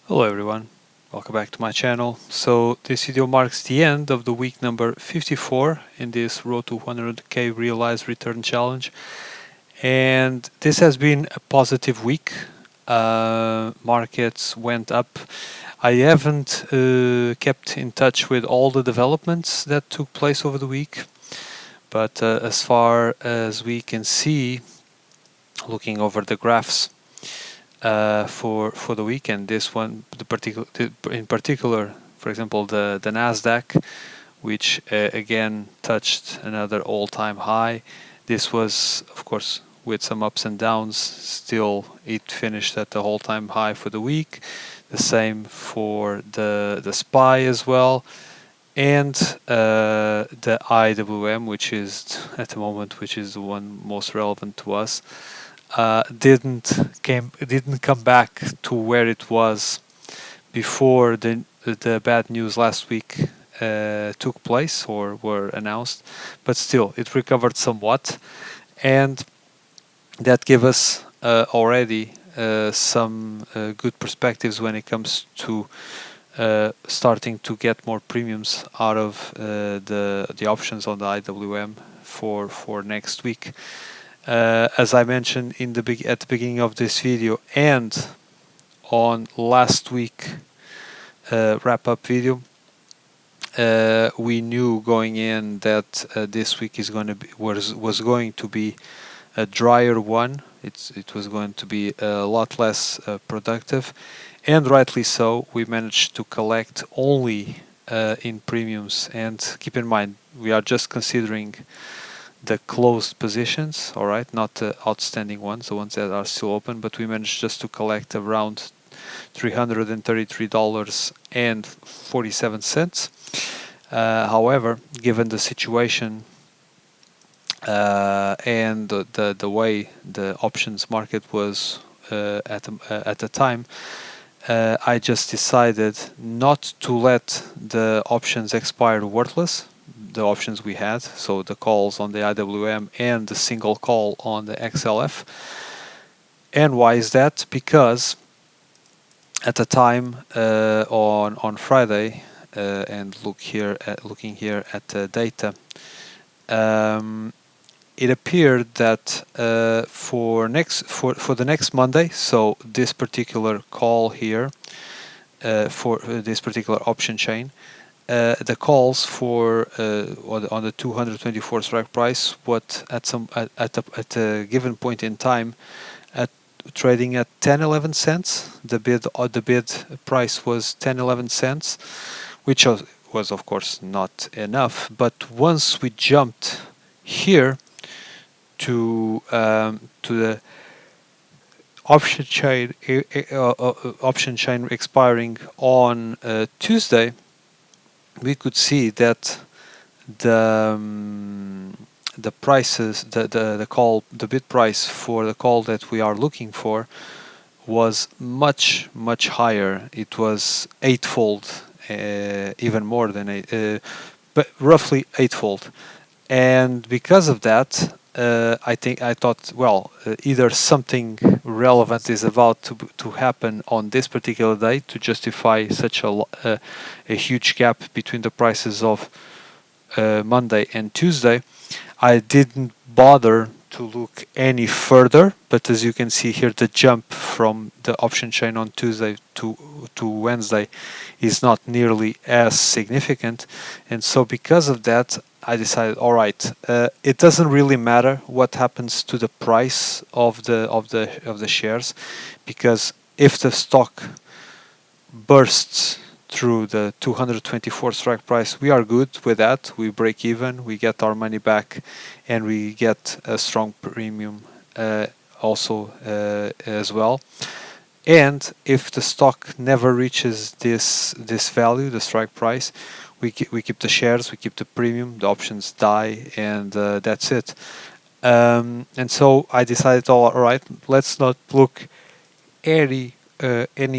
Hello everyone, welcome back to my channel. So this video marks the end of the week number 54 in this Road to 100k realized return challenge, and this has been a positive week. Markets went up. I haven't kept in touch with all the developments that took place over the week, but as far as we can see, looking over the graphs, for the weekend. This one, in particular, for example, the Nasdaq, which again touched another all-time high. This was, of course, with some ups and downs. Still, it finished at the all-time high for the week. The same for the SPY as well, and the IWM, which is at the moment, which is the one most relevant to us. Didn't come back to where it was before the bad news last week took place or were announced, but still it recovered somewhat, and that gave us already some good perspectives when it comes to starting to get more premiums out of the options on the IWM for next week. As I mentioned at the beginning of this video and on last week wrap-up video, we knew going in that this week was going to be a drier one. It was going to be a lot less productive, and rightly so. We managed to collect only in premiums, and keep in mind we are just considering the closed positions, all right, not the outstanding ones, the ones that are still open, but we managed just to collect around $333.47. However, given the situation and the way the options market was at the time, I just decided not to let the options expire worthless. The options we had, so the calls on the IWM and the single call on the XLF. And why is that? Because at the time on Friday, and looking here at the data, it appeared that for the next Monday, so this particular call here for this particular option chain, the calls for on the 224 strike price, what at a given point in time, at trading at 10-11 cents. The bid price was 10-11 cents, which was of course not enough. But once we jumped here to the option chain expiring on Tuesday, we could see that the prices, the bid price for the call that we are looking for was much higher. It was eightfold, even more than but roughly eightfold. And because of that, I thought, well, either something relevant is about to happen on this particular day to justify such a huge gap between the prices of Monday and Tuesday. I didn't bother to look any further, but as you can see here, the jump from the option chain on Tuesday to Wednesday is not nearly as significant, and so because of that, I decided, all right, it doesn't really matter what happens to the price of the shares, because if the stock bursts through the 224 strike price, we are good with that. We break even, we get our money back, and we get a strong premium also as well. And if the stock never reaches this value, the strike price, we keep the shares, we keep the premium, the options die, and that's it. And so I decided, all right, let's not look any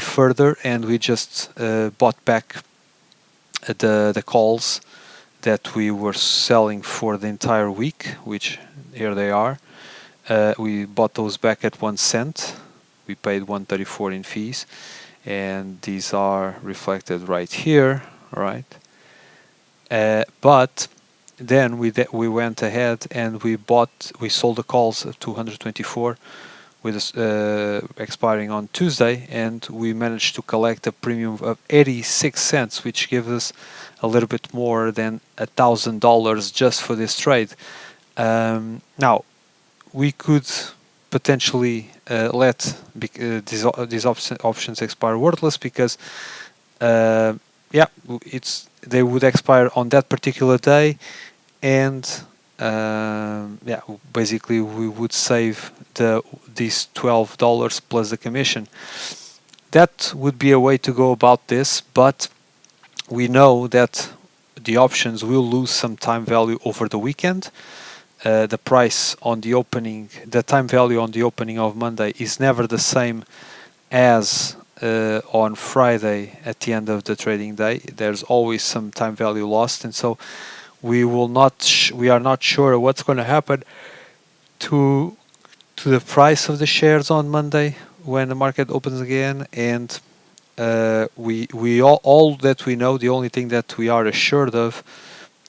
further, and we just bought back the calls that we were selling for the entire week, which here they are. We bought those back at 1 cent. We paid 1.34 in fees, and these are reflected right here, right? But then we went ahead and we sold the calls at 224 with expiring on Tuesday, and we managed to collect a premium of 86 cents, which gives us a little bit more than $1,000 just for this trade. Now, we could potentially let these options expire worthless because yeah, they would expire on that particular day, and yeah, basically we would save these $12 plus the commission. That would be a way to go about this, but we know that the options will lose some time value over the weekend. The price on the opening, the time value on the opening of Monday is never the same as on Friday at the end of the trading day. There's always some time value lost, and so we are not sure what's going to happen to the price of the shares on Monday when the market opens again. And we all that we know, the only thing that we are assured of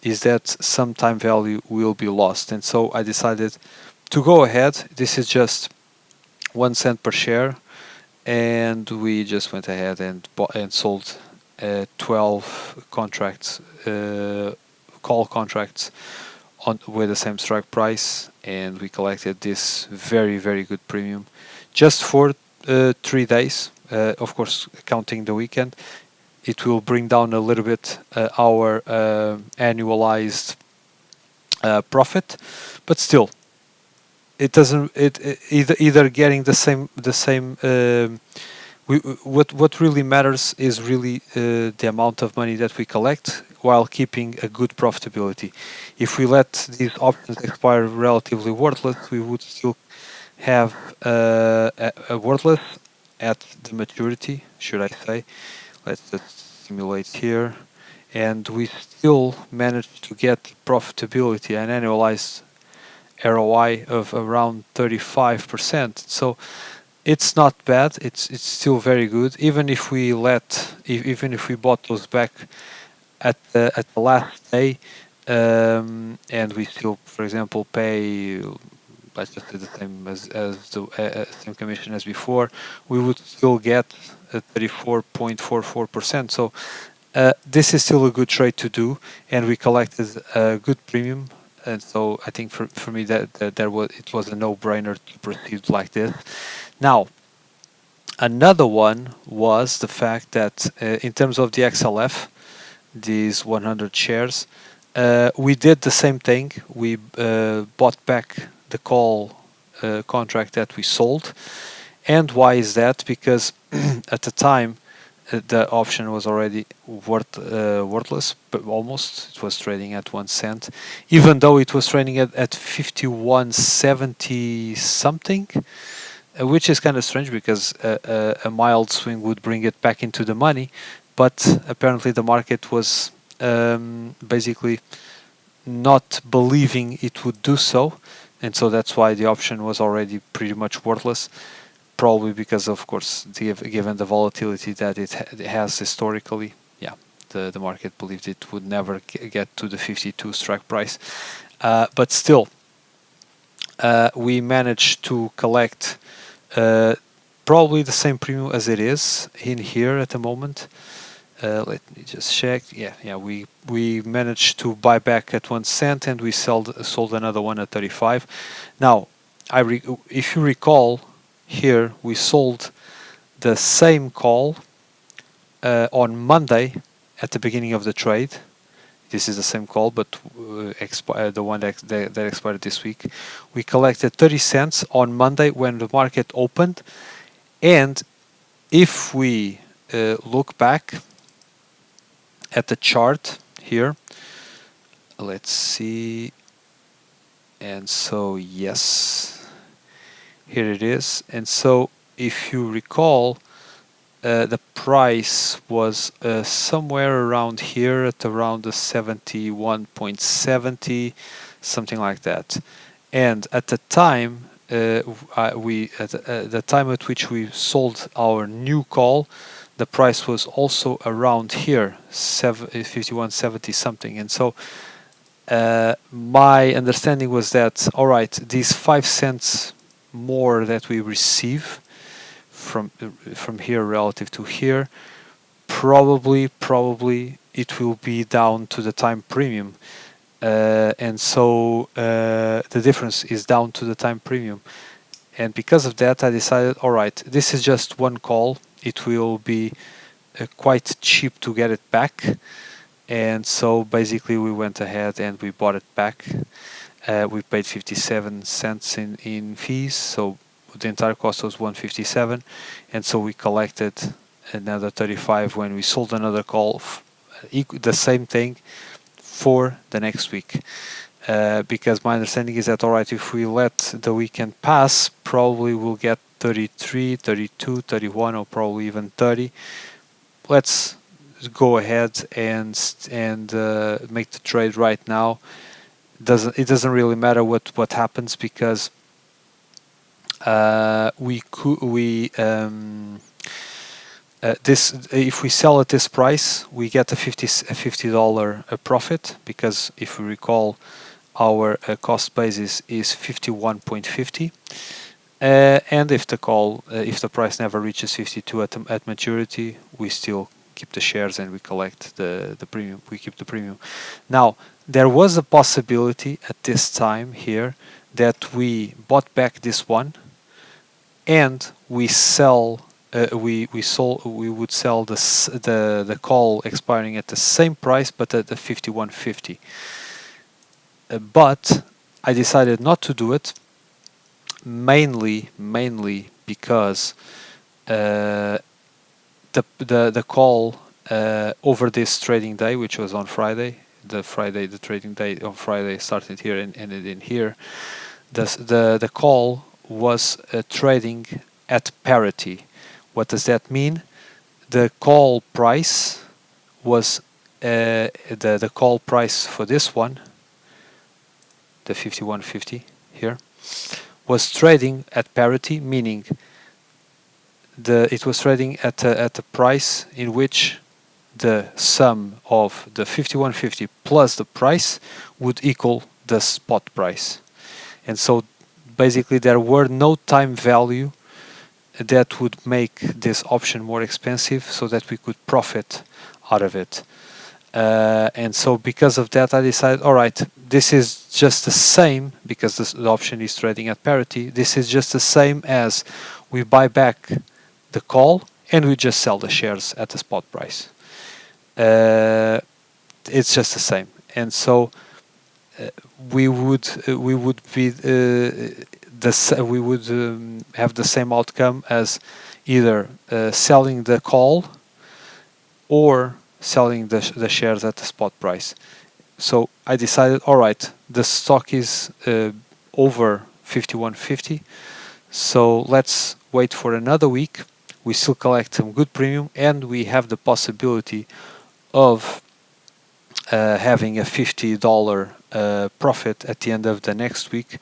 is that some time value will be lost. And so I decided to go ahead. This is just 1 cent per share, and we just went ahead and bought and sold 12 contracts, call contracts with the same strike price, and we collected this very good premium just for 3 days. Of course, counting the weekend, it will bring down a little bit our annualized profit, but still, it doesn't. Either getting the same. What really matters is really the amount of money that we collect while keeping a good profitability. If we let these options expire relatively worthless, we would still have a worthless at the maturity, should I say. Let's just simulate here, and we still managed to get profitability, an annualized ROI of around 35%. So it's not bad. It's still very good. Even if we even if we bought those back at the last day, and we still, for example, pay, let's just say the same as the same commission as before, we would still get 34.44%. So this is still a good trade to do, and we collected a good premium. And so I think for me that it was a no-brainer to proceed like this. Now, another one was the fact that in terms of the XLF, these 100 shares, we did the same thing. We bought back the call contract that we sold. And why is that? Because at the time, the option was already worthless, but almost. It was trading at 1 cent, even though it was trading at 51.70 something, which is kind of strange because a mild swing would bring it back into the money. But apparently the market was basically not believing it would do so, and so that's why the option was already pretty much worthless. Probably because, of course, given the volatility that it has historically, yeah, the market believed it would never get to the 52 strike price. But still, we managed to collect probably the same premium as it is in here at the moment. Let me just check. Yeah, we managed to buy back at 1 cent, and we sold another one at 35. Now, if you recall, here we sold the same call on Monday at the beginning of the trade. This is the same call, but the one that expired this week. We collected 30 cents on Monday when the market opened, and if we look back at the chart here, let's see, and so yes, here it is. And so if you recall, the price was somewhere around here at around the 71.70, something like that. And at the time, the time at which we sold our new call, the price was also around here, 51.70 something. And so my understanding was that, all right, these 5 cents more that we receive from here relative to here, probably it will be down to the time premium. And so the difference is down to the time premium. And because of that, I decided, all right, this is just one call. It will be quite cheap to get it back. And so basically we went ahead and we bought it back. We paid 57 cents in fees, so the entire cost was 157, and so we collected another 35 when we sold another call, the same thing for the next week. Because my understanding is that, all right, if we let the weekend pass, probably we'll get 33, 32, 31, or probably even 30. Let's go ahead and make the trade right now. It doesn't really matter what happens, because if we sell at this price, we get a $50 profit, because if we recall, our cost basis is 51.50, and if the price never reaches 52 at maturity, we still keep the shares and we collect the premium. We keep the premium. Now, there was a possibility at this time here that we bought back this one and we would sell the call expiring at the same price but at the 51.50. But I decided not to do it, mainly because the call over this trading day, which was on Friday, the trading day on Friday started here and ended in here. The call was trading at parity. What does that mean? The call price was the call price for this one, the 51.50 here, was trading at parity, meaning it was trading at a price in which the sum of the 51.50 plus the price would equal the spot price. And so basically there were no time value that would make this option more expensive so that we could profit out of it. And so because of that, I decided, all right, this is just the same, because the option is trading at parity. This is just the same as we buy back the call and we just sell the shares at the spot price. It's just the same. And so we would have the same outcome as either selling the call or selling the shares at the spot price. So I decided, all right, the stock is over 51.50, so let's wait for another week. We still collect some good premium, and we have the possibility of having a $50 profit at the end of the next week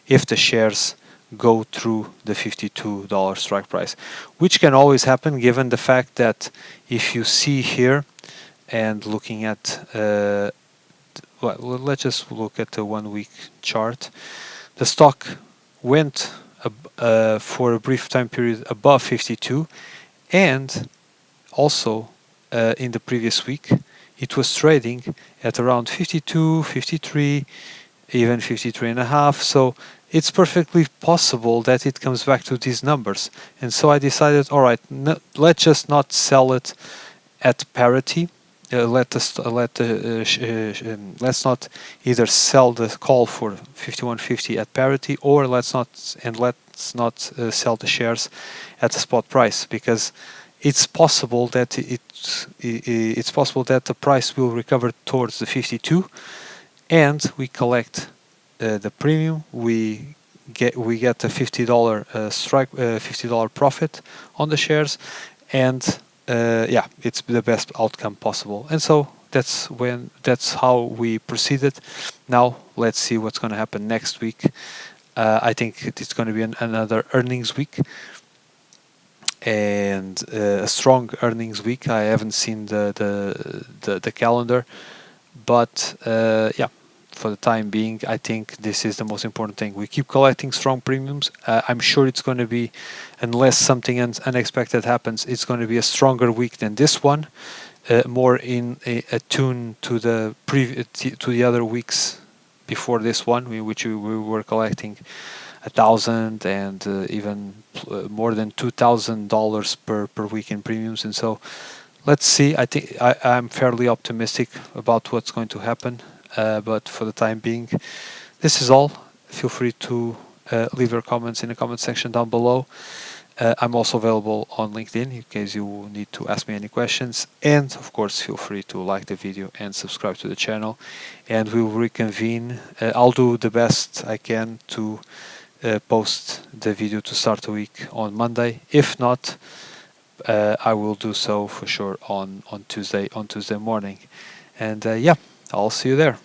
if the shares go through the $52 strike price, which can always happen given the fact that if you see here and looking at well, let's just look at the 1 week chart. The stock went for a brief time period above 52, and also in the previous week it was trading at around 52, 53, even 53.5. So it's perfectly possible that it comes back to these numbers. And so I decided, all right, let's just not sell it at parity. Let's not either sell the call for 51.50 at parity, or let's not sell the shares at the spot price, because it's possible that the price will recover towards the 52, and we collect the premium. We get a $50 $50 profit on the shares, and yeah, it's the best outcome possible. And so that's how we proceeded. Now let's see what's going to happen next week. I think it's going to be another earnings week, and a strong earnings week. I haven't seen the calendar, but yeah, for the time being, I think this is the most important thing. We keep collecting strong premiums. I'm sure it's going to be, unless something unexpected happens, it's going to be a stronger week than this one, more in attune to to the other weeks before this one, which we were collecting 1,000 and even more than $2,000 per week in premiums. And so let's see. I think I'm fairly optimistic about what's going to happen. But for the time being, this is all. Feel free to leave your comments in the comment section down below. I'm also available on LinkedIn in case you need to ask me any questions. And of course, feel free to like the video and subscribe to the channel. And we will reconvene. I'll do the best I can to post the video to start the week on Monday. If not, I will do so for sure on Tuesday morning. And yeah, I'll see you there.